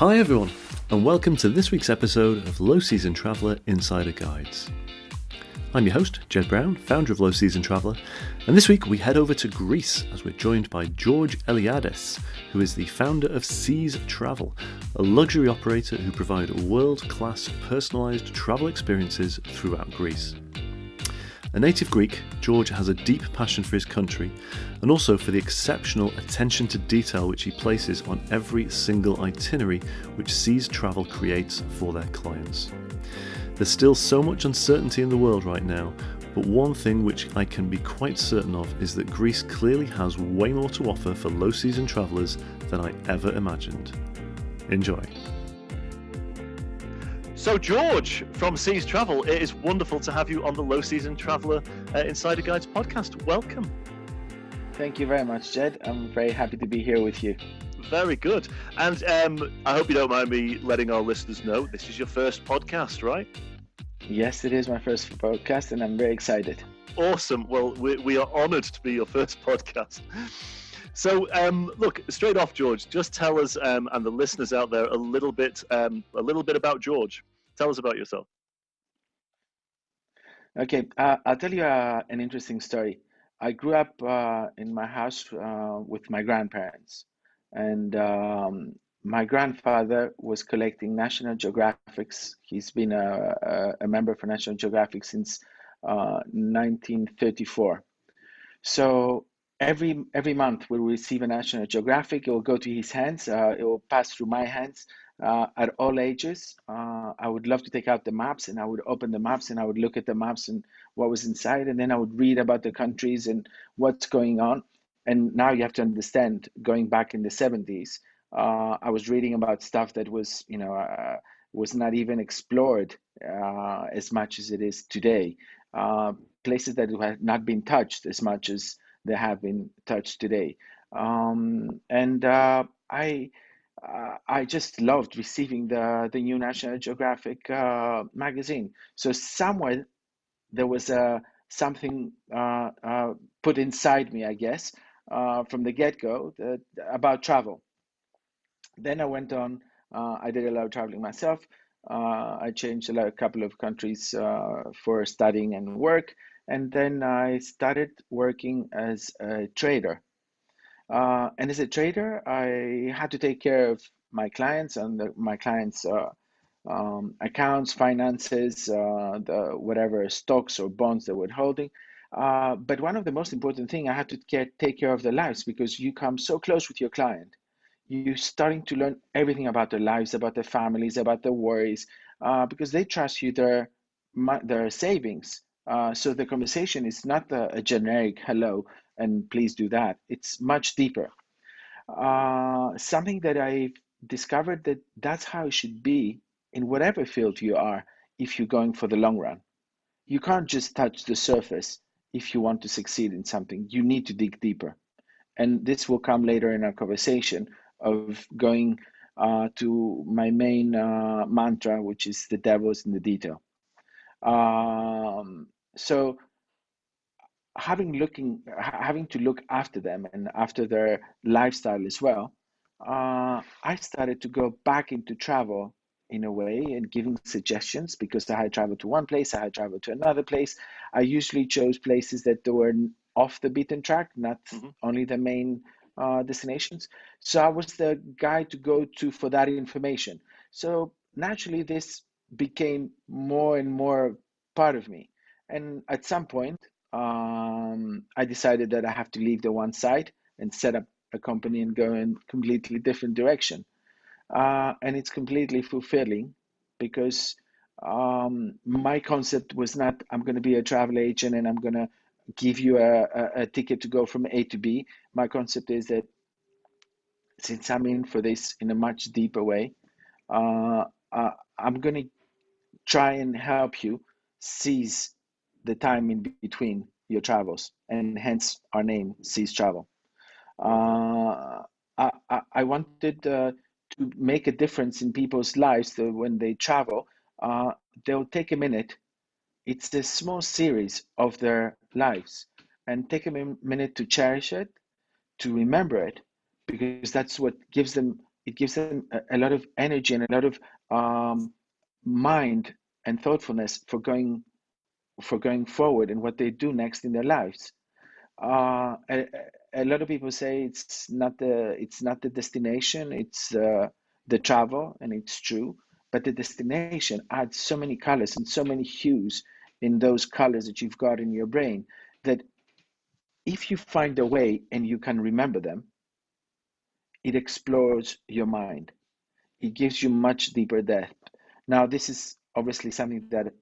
Hi everyone, and welcome to this week's episode of Low Season Traveller Insider Guides. I'm your host, Jed Brown, founder of Low Season Traveller, and this week we head over to Greece as we're joined by George Eliades, who is the founder of SEEZ Travel, a luxury operator who provide world-class personalised travel experiences throughout Greece. A native Greek, George has a deep passion for his country and also for the exceptional attention to detail which he places on every single itinerary which SEEZ Travel creates for their clients. There's still so much uncertainty in the world right now, but one thing which I can be quite certain of is that Greece clearly has way more to offer for low season travellers than I ever imagined. Enjoy. So George from SEEZ Travel, it is wonderful to have you on the Low Season Traveller Insider Guides podcast. Welcome. Thank you very much, Jed. I'm very happy to be here with you. Very good. And I hope you don't mind me letting our listeners know this is your first podcast, right? Yes, it is my first podcast and I'm very excited. Awesome. Well, we are honoured to be your first podcast. So, look, straight off, George, just tell us and the listeners out there a little bit about George. Tell us about yourself. Okay, I'll tell you an interesting story. I grew up in my house with my grandparents, and my grandfather was collecting National Geographics. He's been a member for National Geographic since 1934. So every month we'll receive a National Geographic. It will go to his hands. It will pass through my hands at all ages. I would love to take out the maps and I would open the maps and I would look at the maps and what was inside, and then I would read about the countries and what's going on. And now you have to understand, going back in the 70s, I was reading about stuff that was, was not even explored as much as it is today. Places that have not been touched as much as they have been touched today. I just loved receiving the new National Geographic magazine. So somewhere there was something put inside me, I guess, from the get-go about travel. Then I went on. I did a lot of traveling myself. I changed a couple of countries for studying and work, and then I started working as a trader. And as a trader, I had to take care of my clients and my clients' accounts, finances, whatever stocks or bonds they were holding. But one of the most important thing, I had to take care of their lives, because you come so close with your client. You're starting to learn everything about their lives, about their families, about their worries, because they trust you their savings. So the conversation is not a generic hello and please do that. It's much deeper. Something that I've discovered, that's how it should be in whatever field you are if you're going for the long run. You can't just touch the surface if you want to succeed in something. You need to dig deeper. And this will come later in our conversation of going to my main mantra, which is the devil's in the detail. So having to look after them and after their lifestyle as well, I started to go back into travel in a way and giving suggestions, because I had traveled to one place, I had traveled to another place. I usually chose places that were off the beaten track, not only the main destinations. So I was the guy to go to for that information. So naturally, this became more and more part of me. And at some point, I decided that I have to leave the one side and set up a company and go in completely different direction. And it's completely fulfilling, because my concept was not, I'm going to be a travel agent and I'm going to give you a ticket to go from A to B. My concept is that since I'm in for this in a much deeper way, I'm going to try and help you seize the time in between your travels, and hence our name, SEEZ Travel. I wanted to make a difference in people's lives, so when they travel, they'll take a minute. It's a small series of their lives, and take a minute to cherish it, to remember it, because that's what gives them it gives them a lot of energy and a lot of um, mind and thoughtfulness for going forward and what they do next in their lives. A lot of people say it's not the destination, it's the travel, and it's true. But the destination adds so many colors and so many hues in those colors that you've got in your brain that if you find a way and you can remember them, it explores your mind. It gives you much deeper depth. Now, this is obviously something that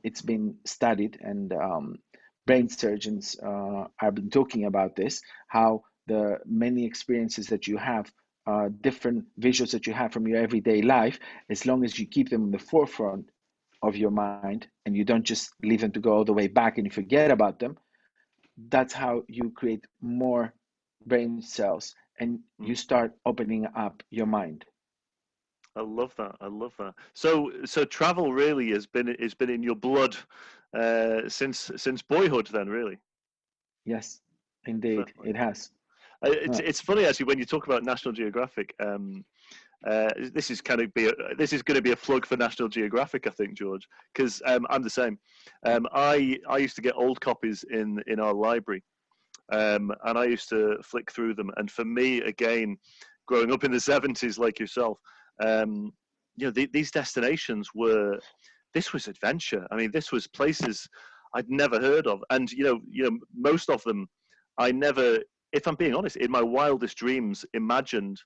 it's been studied, and brain surgeons have been talking about this, how the many experiences that you have, different visuals that you have from your everyday life, as long as you keep them in the forefront of your mind and you don't just leave them to go all the way back and you forget about them, that's how you create more brain cells and you Mm. start opening up your mind. I love that. I love that. So travel really has been in your blood since boyhood. Then really, Yes, indeed, definitely. it has. It's Huh. it's funny actually when you talk about National Geographic. This is kind of this is going to be a plug for National Geographic, I think, George, because I'm the same. I used to get old copies in our library, and I used to flick through them. And for me, again, growing up in the '70s like yourself, um, these destinations were this was adventure. I mean, this was places I'd never heard of, and most of them I never. If I'm being honest, in my wildest dreams, imagined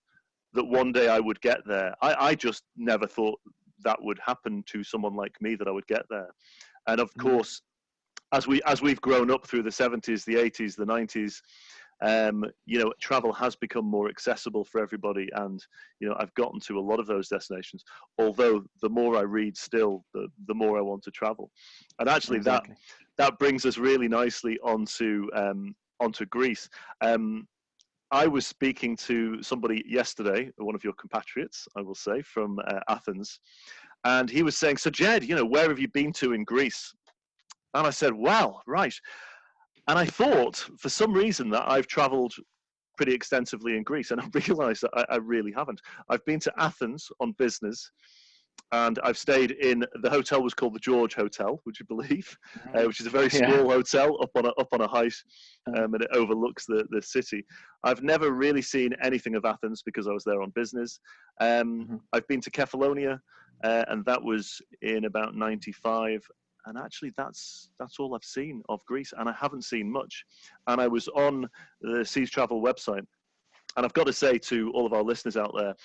that one day I would get there. I just never thought that would happen to someone like me, that I would get there. And of Mhm. course, as we've grown up through the '70s, the '80s, the '90s, travel has become more accessible for everybody, and I've gotten to a lot of those destinations. Although the more I read, still the more I want to travel, and actually Exactly. that brings us really nicely onto Greece. Um, I was speaking to somebody yesterday, one of your compatriots, I will say, from Athens, and he was saying, "So, Jed, where have you been to in Greece?" And I said, "Wow, right." And I thought, for some reason, that I've travelled pretty extensively in Greece, and I realised that I really haven't. I've been to Athens on business, and I've stayed in the hotel was called the George Hotel, would you believe? Mhm. Which is a very Yeah. small hotel up on a height, Uh, and it overlooks the city. I've never really seen anything of Athens because I was there on business. mhm. I've been to Kefalonia, and that was in about '95. And actually, that's all I've seen of Greece, and I haven't seen much. And I was on the SEEZ Travel website, and I've got to say to all of our listeners out there,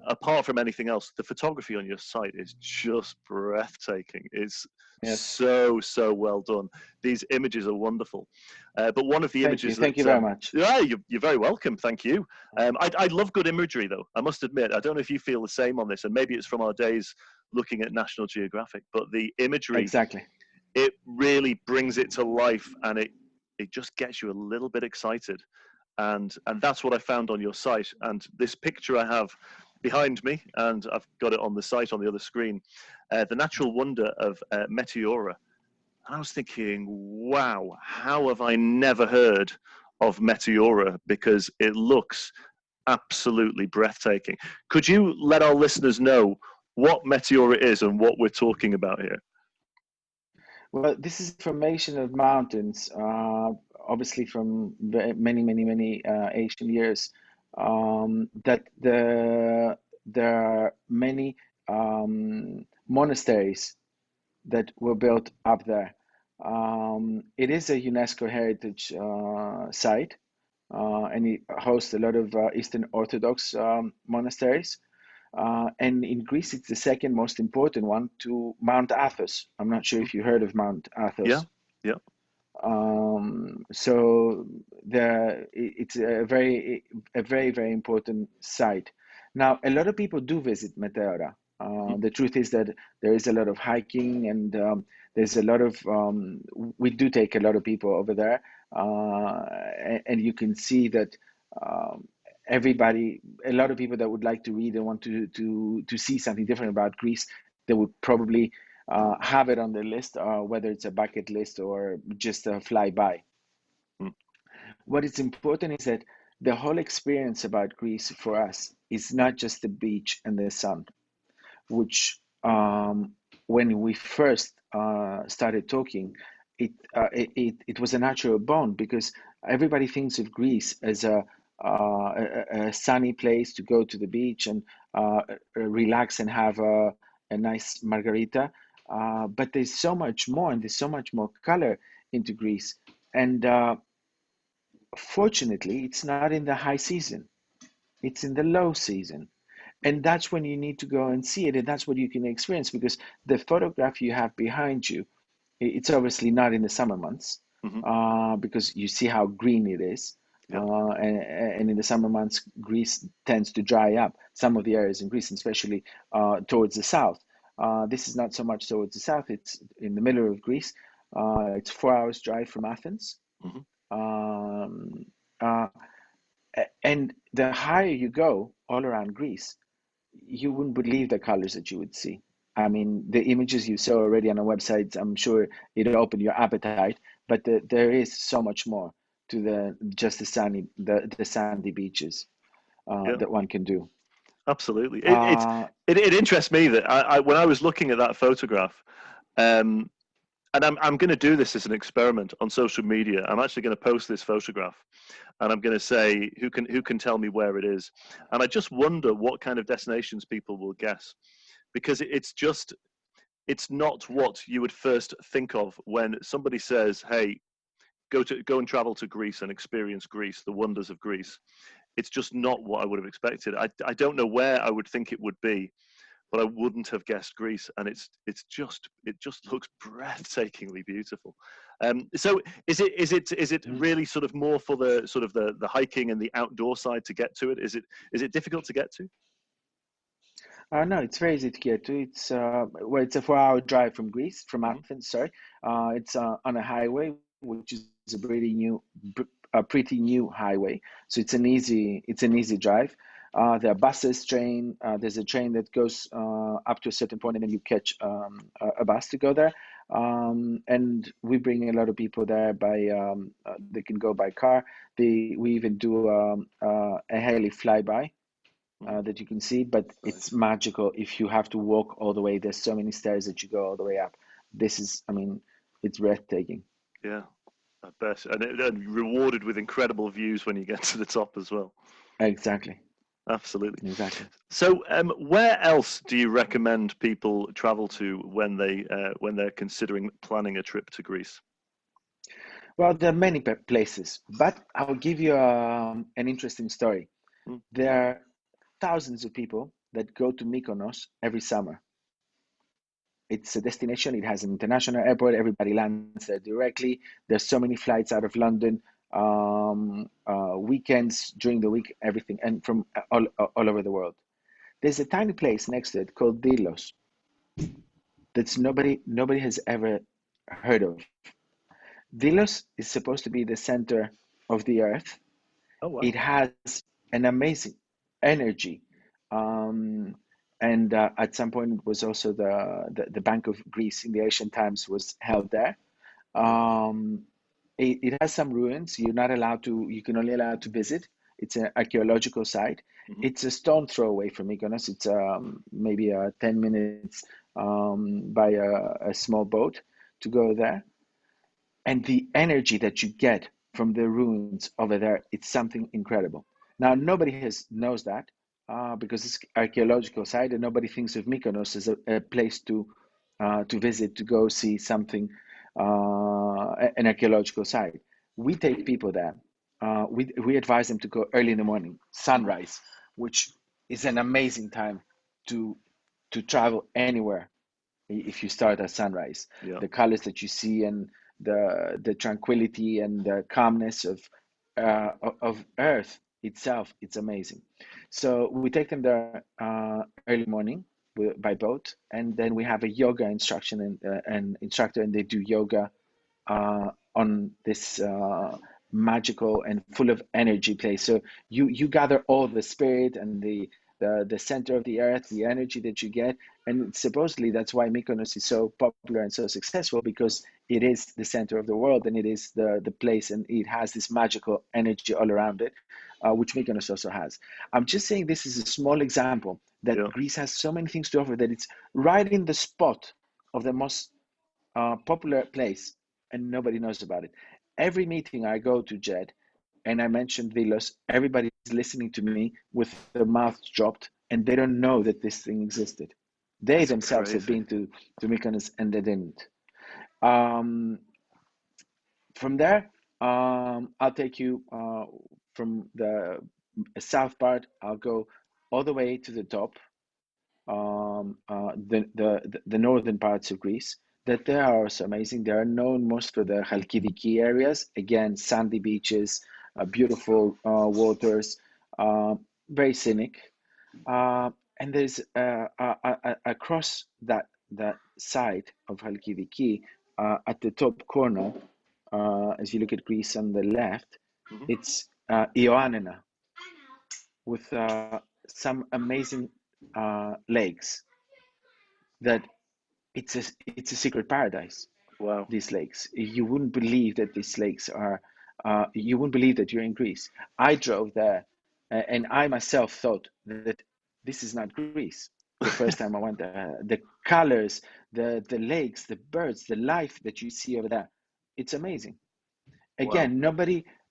apart from anything else, the photography on your site is just breathtaking. It's Yes. so well done. These images are wonderful. But one of the Thank you. images Thank you that, very much. yeah, you're very welcome. Thank you. I love good imagery, though. I must admit, I don't know if you feel the same on this, and maybe it's from our days looking at National Geographic, but the imagery, Exactly. it really brings it to life, and it just gets you a little bit excited, and that's what I found on your site. And this picture I have behind me, and I've got it on the site on the other screen, the natural wonder of Meteora. And I was thinking, wow, how have I never heard of Meteora? Because it looks absolutely breathtaking. Could you let our listeners know what Meteora is and what we're talking about here? Well, this is formation of mountains, obviously from many ancient years. That there are many monasteries that were built up there. It is a UNESCO heritage site, and it hosts a lot of Eastern Orthodox monasteries. And in Greece, it's the second most important one to Mount Athos. I'm not sure if you heard of Mount Yeah, Athos. yeah. So it's very important site. Now, a lot of people do visit Meteora. Mm-hmm. The truth is that there is a lot of hiking, and there's a lot of we do take a lot of people over there, and you can see that um, everybody, a lot of people that would like to read and want to see something different about Greece, they would probably have it on their list, whether it's a bucket list or just a flyby. What is important is that the whole experience about Greece for us. is not just the beach and the sun, which when we first started talking, it was a natural bond because everybody thinks of Greece as a sunny place to go to the beach and relax and have a nice margarita. But there's so much more, and there's so much more color into Greece. And fortunately, it's not in the high season, it's in the low season. And that's when you need to go and see it, and that's what you can experience because the photograph you have behind you, it's obviously not in the summer months Hmm. because you see how green it is. Yeah. And in the summer months, Greece tends to dry up. Some of the areas in Greece, especially towards the south. This is not so much towards the south, it's in the middle of Greece. It's 4 hours drive from Athens. Hmm. Um, uh, and the higher you go all around Greece, you wouldn't believe the colors that you would see. I mean, the images you saw already on our websites, I'm sure it opened your appetite, but there is so much more to the just the sandy beaches Yeah. that one can do. Absolutely. Uh, It interests me that when I was looking at that photograph, um, and I'm going to do this as an experiment on social media. I'm actually going to post this photograph, and I'm going to say who can tell me where it is. And I just wonder what kind of destinations people will guess, because it's not what you would first think of when somebody says, "Hey, go and travel to Greece and experience Greece, the wonders of Greece." It's just not what I would have expected. I don't know where I would think it would be, but I wouldn't have guessed Greece, and it just looks breathtakingly beautiful. So is it really sort of more for the sort of the hiking and the outdoor side to get to it? Is it difficult to get to? no, it's very easy to get to. It's a 4 hour drive from Greece, from Hmm. Athens, sorry. It's on a highway, which is a pretty new highway. So it's an easy drive. There are buses, train. There's a train that goes up to a certain point, and then you catch a bus to go there. And we bring a lot of people there by. They can go by car. We even do a heli flyby Hmm. that you can see, but it's Nice. magical if you have to walk all the way. There's so many stairs that you go all the way up. I mean, it's breathtaking. Yeah, I bet, and rewarded with incredible views when you get to the top as well. Exactly, Absolutely. exactly. So, where else do you recommend people travel to when they're considering planning a trip to Greece? Well, there are many places, but I'll give you an interesting story. Mm. There are thousands of people that go to Mykonos every summer. It's a destination. It has an international airport. Everybody lands there directly. There's so many flights out of London, weekends during the week, everything, and from all over the world. There's a tiny place next to it called Delos that's nobody has ever heard of. Delos is supposed to be the center of the earth. Oh It wow. has an amazing energy. Um, and at some point, it was also the Bank of Greece in the ancient times was held there. Yeah. Um, it has some ruins. You can only allow to visit. It's an archaeological site. Hmm. It's a stone throw away from Mykonos. It's maybe 10 minutes by a small boat to go there. And the energy that you get from the ruins over there, it's something incredible. Now, nobody has knows that because it's archaeological site, and nobody thinks of Mykonos as a place to visit, to go see something, an archaeological site. We take people there. We advise them to go early in the morning, Hmm. sunrise, which is an amazing time to to travel anywhere if you start at sunrise. Yeah. The colors that you see and the tranquility and the calmness of Earth itself, it's amazing. So we take them there early morning by boat, and then we have a yoga instruction and instructor, and they do yoga on this magical and full of energy place. So you gather all the spirit and the center of the earth, the energy that you get, and supposedly that's why Mykonos is so popular and so successful because it is the center of the world and it is the place and it has this magical energy all around it. which Mykonos also has. I'm just saying this is a small example that Yeah. Greece has so many things to offer that it's right in the spot of the most popular place, and nobody knows about it. Every meeting I go to, Jed, and I mentioned Vilos, everybody's listening to me with their mouths dropped, and they don't know that this thing existed. They That's themselves have crazy. been to Mykonos and they didn't. Um, from there, I'll take you from the south part. I'll go all the way to the top, the northern parts of Greece. That they are also amazing. They are known most for the Halkidiki areas. Again, sandy beaches, beautiful waters, uh, very scenic. Uh, and there's across that side of Halkidiki, at the top corner, as you look at Greece on the left, Hmm. it's Ioannina with some amazing lakes that it's a secret paradise. Wow. These lakes, you wouldn't believe that these lakes are. You wouldn't believe that you're in Greece. I drove there, and I myself thought that this is not Greece. The first time I went there, the colors, the lakes, the birds, the life that you see over there, it's amazing. Wow. Again,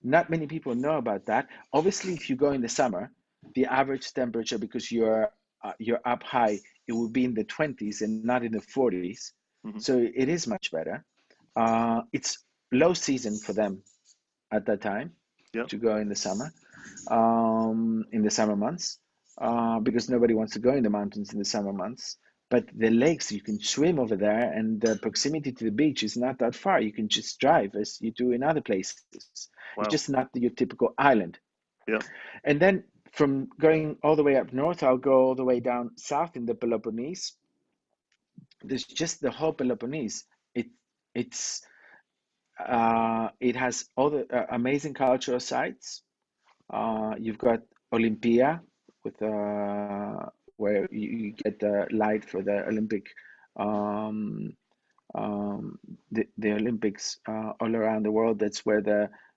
not many people know about that. Obviously, if you go in the summer, the average temperature, because you're up high, it will be in the 20s and not in the 40s. Hmm. So it is much better. It's low season for them at that time Yeah. to go in the summer months, because nobody wants to go in the mountains in the summer months. But the lakes, you can swim over there, and the proximity to the beach is not that far. You can just drive as you do in other places. It's just Wow. not your typical island. Yeah. And then from going all the way up north, I'll go all the way down south in the Peloponnese. There's just the whole Peloponnese. It it's it has all the amazing cultural sites. You've got Olympia with where you get the light for the Olympic um, the Olympics all around the world. That's where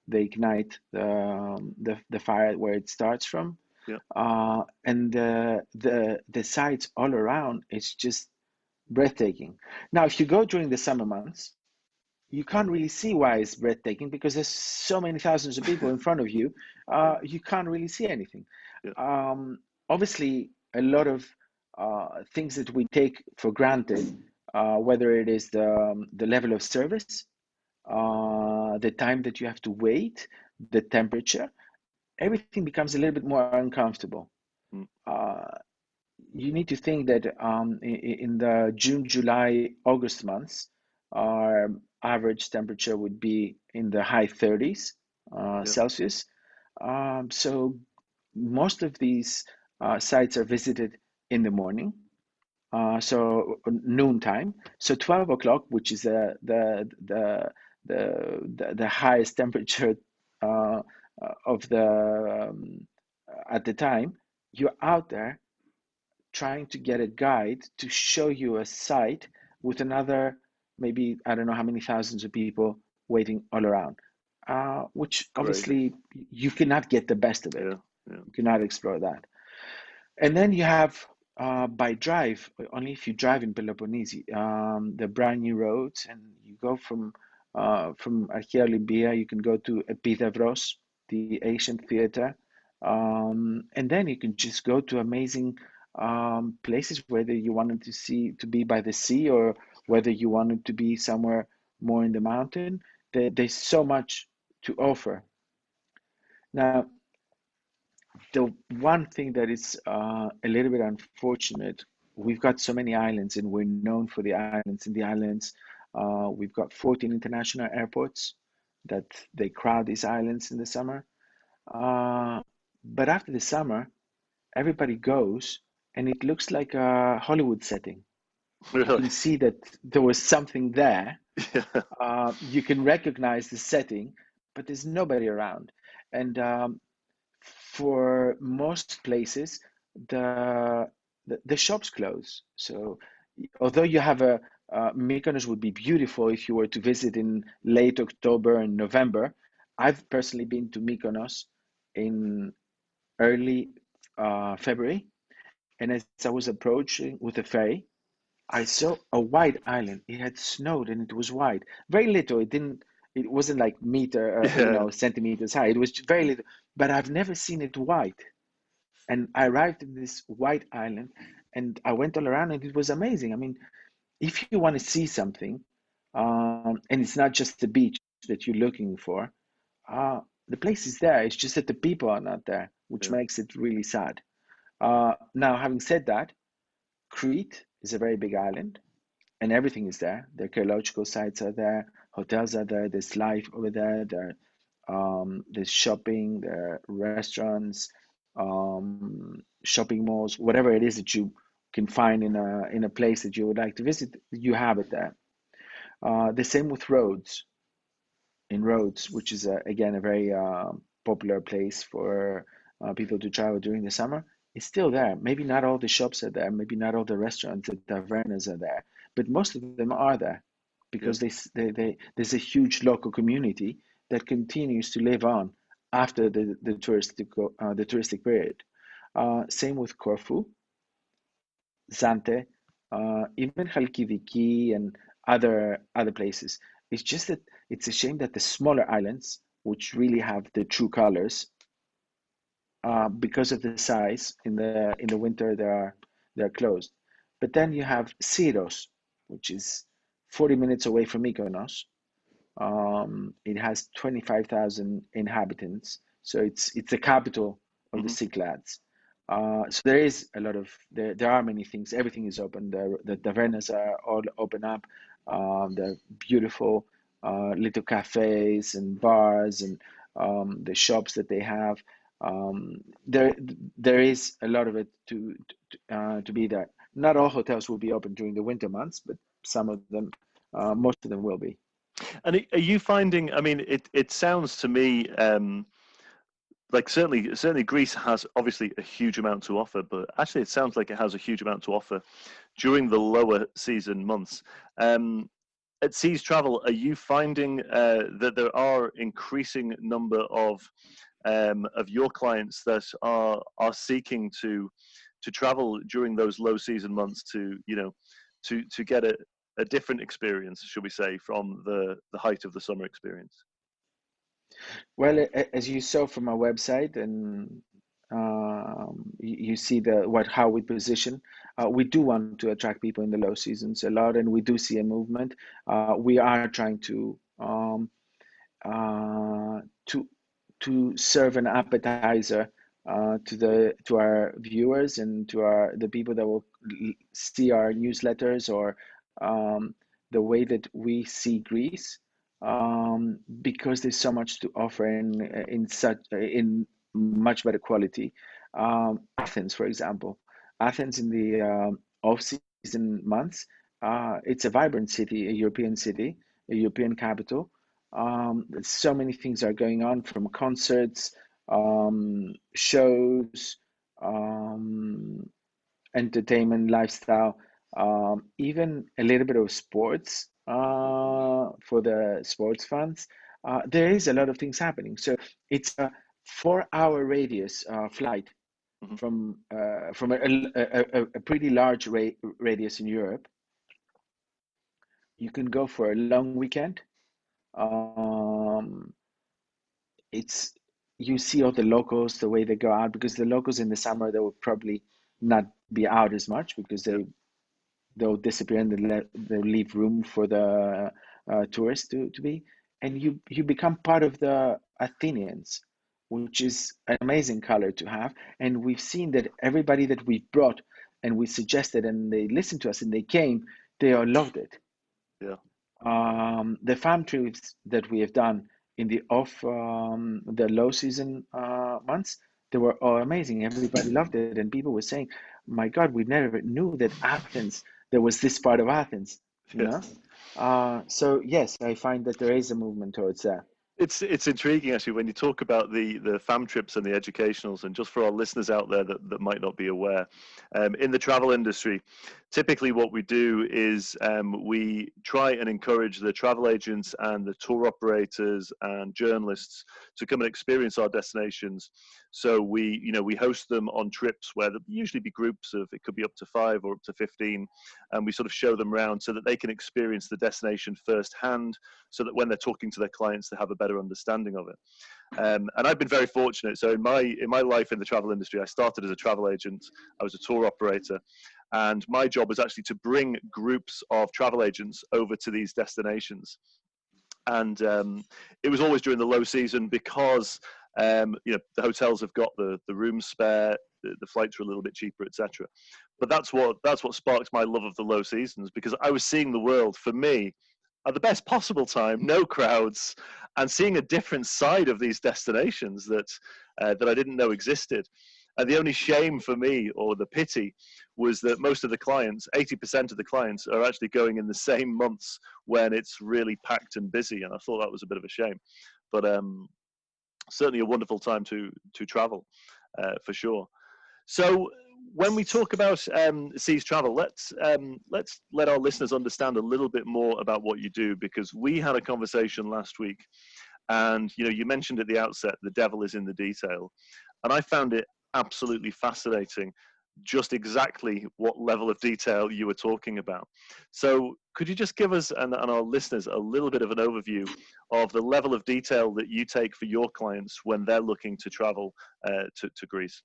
they ignite the fire where it starts from. Yeah. And the sites all around, it's just breathtaking. Now, if you go during the summer months, you can't really see why it's breathtaking because there's so many thousands of people in front of you. Yeah. You can't really see anything. Yeah. Obviously, a lot of things that we take for granted, whether it is the level of service, the time that you have to wait, the temperature, everything becomes a little bit more uncomfortable. Mm. Uh, you need to think that in the June, July, August months, our average temperature would be in the high 30s Yeah. Celsius. So most of these sites are visited in the morning, so noontime. So 12 o'clock, which is the highest temperature uh, of the at the time, you're out there trying to get a guide to show you a site with another, maybe I don't know how many thousands of people waiting all around, which Crazy. obviously you cannot get the best of it. Yeah. Yeah. You cannot explore that. And then you have by drive, only if you drive in Peloponnese, the brand new roads, and you go from Archea Olympia, you can go to Epidavros, the ancient theater, and then you can just go to amazing places, whether you wanted to be by the sea or whether you wanted to be somewhere more in the mountain. There's so much to offer. Now, the one thing that is a little bit unfortunate, we've got so many islands and we're known for the islands. In the islands, we've got 14 international airports that they crowd these islands in the summer. Uh, but after the summer, everybody goes and it looks like a Hollywood setting. You Really. can see that there was something there. Yeah. You can recognize the setting, but there's nobody around. And for most places, the the shops close. So although you have a Mykonos would be beautiful if you were to visit in late October and November. I've personally been to Mykonos in early February, and as I was approaching with the ferry, I saw a white island. It had snowed and it was white. Very little. It didn't. It wasn't like Yeah. centimeters high. It was very little. But I've never seen it white. And I arrived in this white island, and I went all around, and it was amazing. I mean, if you want to see something, and it's not just the beach that you're looking for, the place is there. It's just that the people are not there, which Yeah. makes it really sad. Now, having said that, Crete is a very big island, and everything is there. The archaeological sites are there, hotels are there, there's life over there, there's shopping, there are restaurants, shopping malls, whatever it is that you can find in a place that you would like to visit, you have it there. The same with Rhodes. In Rhodes, which is again a very popular place for people to travel during the summer, it's still there. Maybe not all the shops are there, maybe not all the restaurants, the tavernas are there, but most of them are there Yeah. because there's a huge local community that continues to live on after the touristic period. Same with Corfu, Zante, even Halkidiki and other places. It's just that it's a shame that the smaller islands, which really have the true colors, because of the size, in the winter they're closed. But then you have Syros, which is 40 minutes away from Mykonos. It has 25,000 inhabitants, so it's the capital of the Hmm. Cyclades. So there is a lot of there are many things. Everything is open. The tavernas are all open up. The beautiful little cafes and bars and the shops that they have. There there is a lot of it to be there. Not all hotels will be open during the winter months, but some of them, most of them will be. And are you finding? I mean, it sounds to me like certainly Greece has obviously a huge amount to offer, but actually it sounds like it has a huge amount to offer during the lower season months. Um, at SEEZ Travel, are you finding that there are increasing number of your clients that are seeking to travel during those low season months to to get a different experience, should we say, from the height of the summer experience? Well, as you saw from our website, and you see the what how we position, we do want to attract people in the low seasons a lot, and we do see a movement. We are trying uh, to to serve an appetizer to our viewers and to our the people that will see our newsletters or the way that we see Greece, because there's so much to offer in much better quality. Athens, for example, Athens in the off-season months, it's a vibrant city, a European city, a European capital. So many things are going on from concerts, shows, um, entertainment, lifestyle, even a little bit of sports for the sports fans. There is a lot of things happening. So it's a 4-hour radius flight Hmm. from a pretty large radius in Europe. You can go for a long weekend. Um, it's you see all the locals the way they go out, because the locals in the summer they will probably not be out as much because Yeah. they'll disappear and they'll leave room for the tourists to be, and you become part of the Athenians, which is an amazing color to have. And we've seen that everybody that we've brought and we suggested and they listened to us and they came, they all loved it. Yeah. The farm trips that we have done in the low season months, they were all amazing. Everybody loved it, and people were saying, "My God, we never knew that Athens, there was this part of Athens," you Yeah. know. So yes, I find that there is a movement towards that. It's intriguing actually when you talk about the fam trips and the educationals, and just for our listeners out there that might not be aware, in the travel industry, typically what we do is we try and encourage the travel agents and the tour operators and journalists to come and experience our destinations. So we host them on trips where there'll usually be groups of, it could be up to 5 or up to 15, and we sort of show them around so that they can experience the destination firsthand, so that when they're talking to their clients, they have a better understanding of it. And I've been very fortunate. So in my life in the travel industry, I started as a travel agent. I was a tour operator, and my job was actually to bring groups of travel agents over to these destinations. And it was always during the low season because the hotels have got the rooms spare, the flights are a little bit cheaper, etc. But that's what sparked my love of the low seasons, because I was seeing the world, for me, at the best possible time, no crowds, and seeing a different side of these destinations that I didn't know existed. And the only shame for me, or the pity, was that most of the clients, 80% of the clients, are actually going in the same months when it's really packed and busy. And I thought that was a bit of a shame. But certainly a wonderful time to travel, for sure. So when we talk about SEEZ Travel, let's let our listeners understand a little bit more about what you do, because we had a conversation last week, and you mentioned at the outset the devil is in the detail, and I found it absolutely fascinating just exactly what level of detail you were talking about. So could you just give us and our listeners a little bit of an overview of the level of detail that you take for your clients when they're looking to travel to Greece?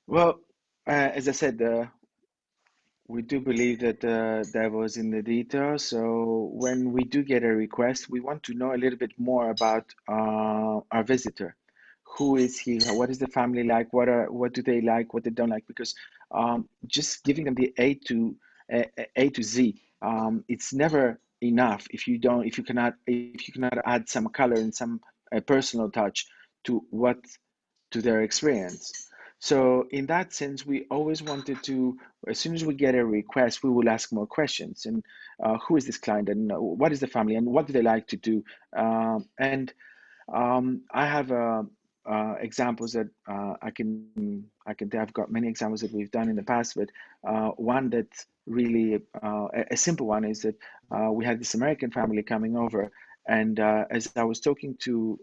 Well, as I said, we do believe that the devil is in the details. So when we do get a request, we want to know a little bit more about our visitor. Who is he? What is the family like? What do they like? What they don't like? Because just giving them the A to Z, it's never enough if you cannot add some color and some personal touch to their experience. So in that sense, we always wanted to, as soon as we get a request, we will ask more questions. And who is this client, and what is the family, and what do they like to do? And I have examples that I've got many examples that we've done in the past, but one that really a simple one is that we had this American family coming over, and as I was talking to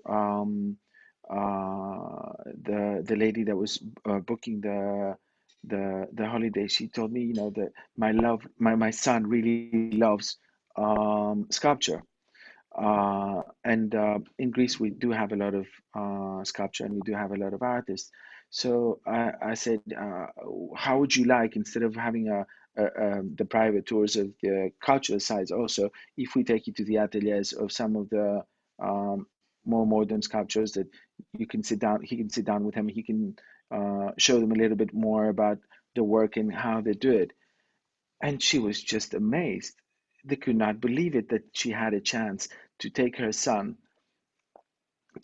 the lady that was booking the holiday, she told me, that my son really loves sculpture. And in Greece, we do have a lot of sculpture, and we do have a lot of artists. So I said, how would you like, instead of having the private tours of the cultural sites, also, if we take you to the ateliers of some of the um, more modern sculptures, that he can sit down with him, he can show them a little bit more about the work and how they do it. And she was just amazed. They could not believe it, that she had a chance to take her son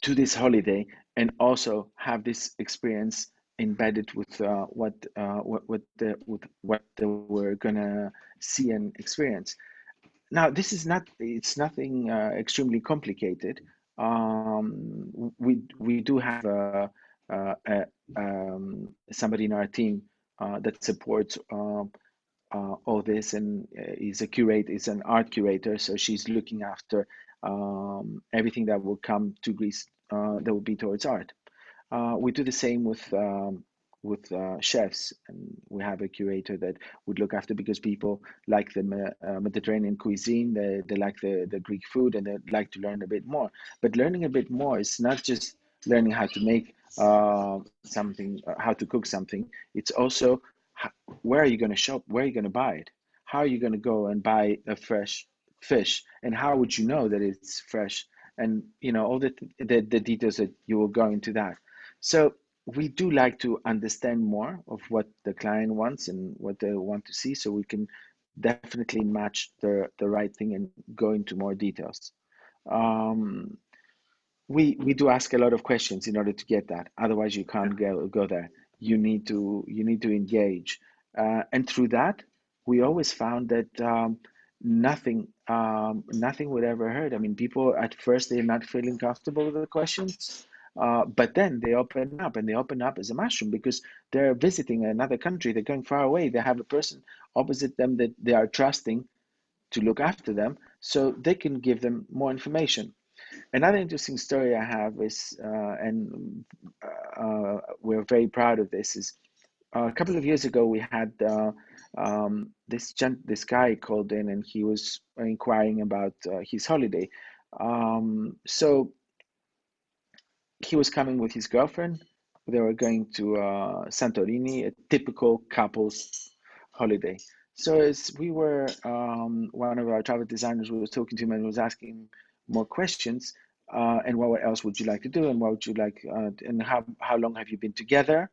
to this holiday and also have this experience embedded with what they were gonna see and experience. Now, this is not, it's nothing extremely complicated. We do have somebody in our team that supports all this, and is an art curator, so she's looking after everything that will come to Greece that will be towards art. We do the same with chefs, and we have a curator that would look after, because people like the Mediterranean cuisine, they like the Greek food, and they like to learn a bit more. But learning a bit more is not just learning how to make something, how to cook something. It's also where are you going to shop? Where are you going to buy it? How are you going to go and buy a fresh fish? And how would you know that it's fresh? And all the details that you will go into that. So we do like to understand more of what the client wants and what they want to see, so we can definitely match the right thing and go into more details. Um, we do ask a lot of questions in order to get that. Otherwise, you can't go there. You need to engage, and through that, we always found that nothing would ever hurt. I mean, people at first, they're not feeling comfortable with the questions, But then they open up, and they open up as a mushroom because they're visiting another country. They're going far away. They have a person opposite them that they are trusting to look after them, so they can give them more information. Another interesting story I have is, and we're very proud of this, is a couple of years ago we had this guy called in, and he was inquiring about his holiday. So he was coming with his girlfriend. They were going to Santorini, a typical couple's holiday. So as we were, one of our travel designers was talking to him and was asking more questions. And what else would you like to do? And what would you like? And how long have you been together?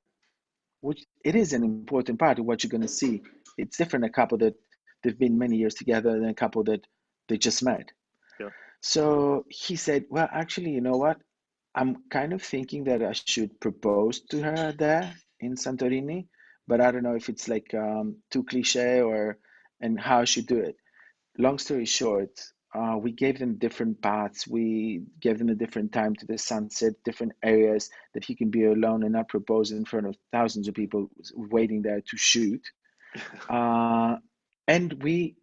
Which it is an important part of what you're going to see. It's different a couple that they've been many years together than a couple that they just met. Yeah. So he said, well, actually, you know what? I'm kind of thinking that I should propose to her there in Santorini, but I don't know if it's like too cliche or and how I should do it. Long story short, we gave them different paths. We gave them a different time to the sunset, different areas that he can be alone and not propose in front of thousands of people waiting there to shoot. Uh, and we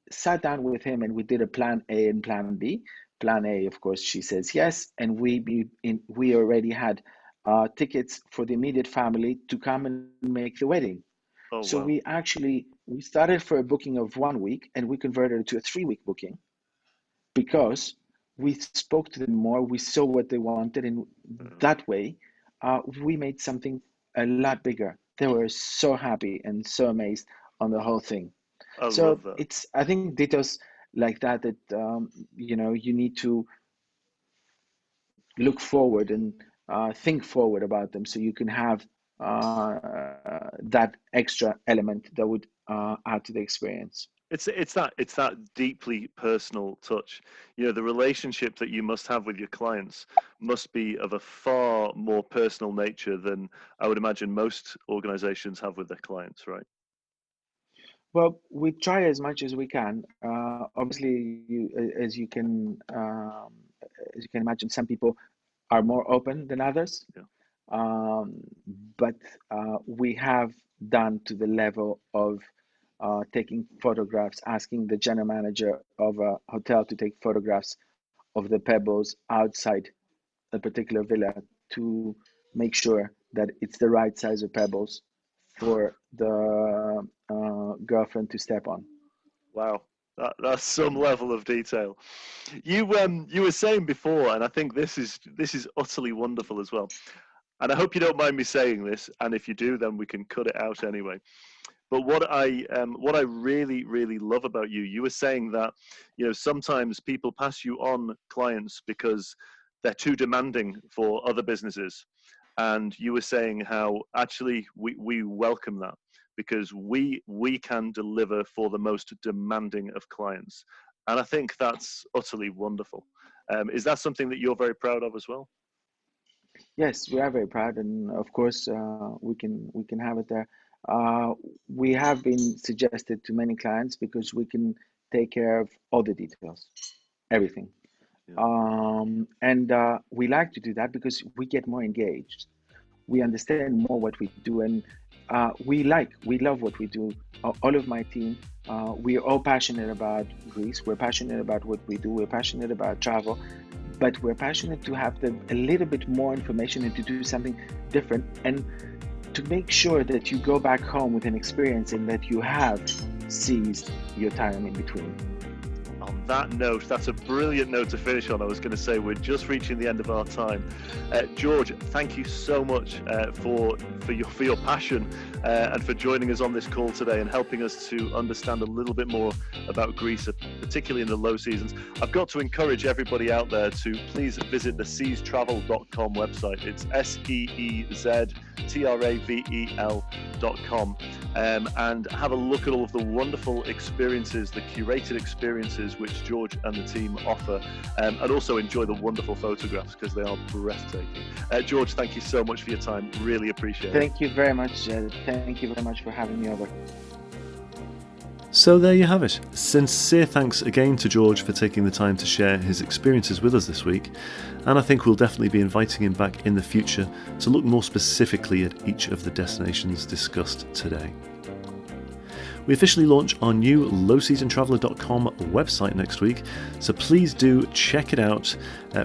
sat down with him and we did a plan A and plan B. Plan A, of course, she says yes, and we already had tickets for the immediate family to come and make the wedding. Oh, So wow. we started for a booking of 1 week and we converted it to a 3 week booking because we spoke to them more, we saw what they wanted, and that way we made something a lot bigger. They were so happy and so amazed on the whole thing. I love So that. it's, I think, details like that you need to look forward and think forward about them so you can have that extra element that would add to the experience. It's that deeply personal touch. The relationship that you must have with your clients must be of a far more personal nature than I would imagine most organizations have with their clients, right? Well, we try as much as we can. Obviously, as you can imagine, some people are more open than others. Yeah. Um, but we have done to the level of taking photographs, asking the general manager of a hotel to take photographs of the pebbles outside a particular villa to make sure that it's the right size of pebbles for the girlfriend to step on. Wow. That's some level of detail. You were saying before, and I think this is utterly wonderful as well. And I hope you don't mind me saying this, and if you do, then we can cut it out anyway. But what I really really love about you were saying that sometimes people pass you on clients because they're too demanding for other businesses, and you were saying how actually we welcome that because we can deliver for the most demanding of clients, and I think that's utterly wonderful. Is that something that you're very proud of as well? Yes, we are very proud, and of course, we can have it there. Uh, we have been suggested to many clients because we can take care of all the details, everything. Yeah. And we like to do that because we get more engaged. We understand more what we do, and we love what we do. All of my team, we are all passionate about Greece. We're passionate about what we do. We're passionate about travel, but we're passionate to have a little bit more information and to do something different and to make sure that you go back home with an experience and that you have seized your time in between. On that note, that's a brilliant note to finish on. I was going to say we're just reaching the end of our time. George, thank you so much for your passion and for joining us on this call today and helping us to understand a little bit more about Greece, particularly in the low seasons. I've got to encourage everybody out there to please visit the SEEZtravel.com website. It's SEEZtravel.com and have a look at all of the wonderful experiences, the curated experiences which George and the team offer, and also enjoy the wonderful photographs because they are breathtaking. George, thank you so much for your time. Really appreciate it. Thank you very much, Jed. Thank you very much for having me over. So there you have it. Sincere thanks again to George for taking the time to share his experiences with us this week, and I think we'll definitely be inviting him back in the future to look more specifically at each of the destinations discussed today. We officially launch our new lowseasontraveller.com website next week, so please do check it out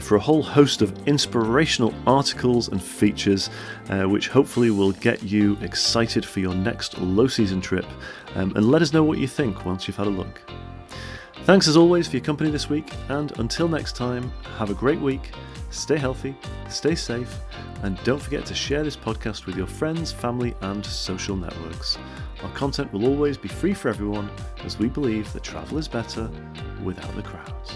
for a whole host of inspirational articles and features, which hopefully will get you excited for your next low season trip, and let us know what you think once you've had a look. Thanks as always for your company this week, and until next time, have a great week, stay healthy, stay safe, and don't forget to share this podcast with your friends, family, and social networks. Our content will always be free for everyone, as we believe that travel is better without the crowds.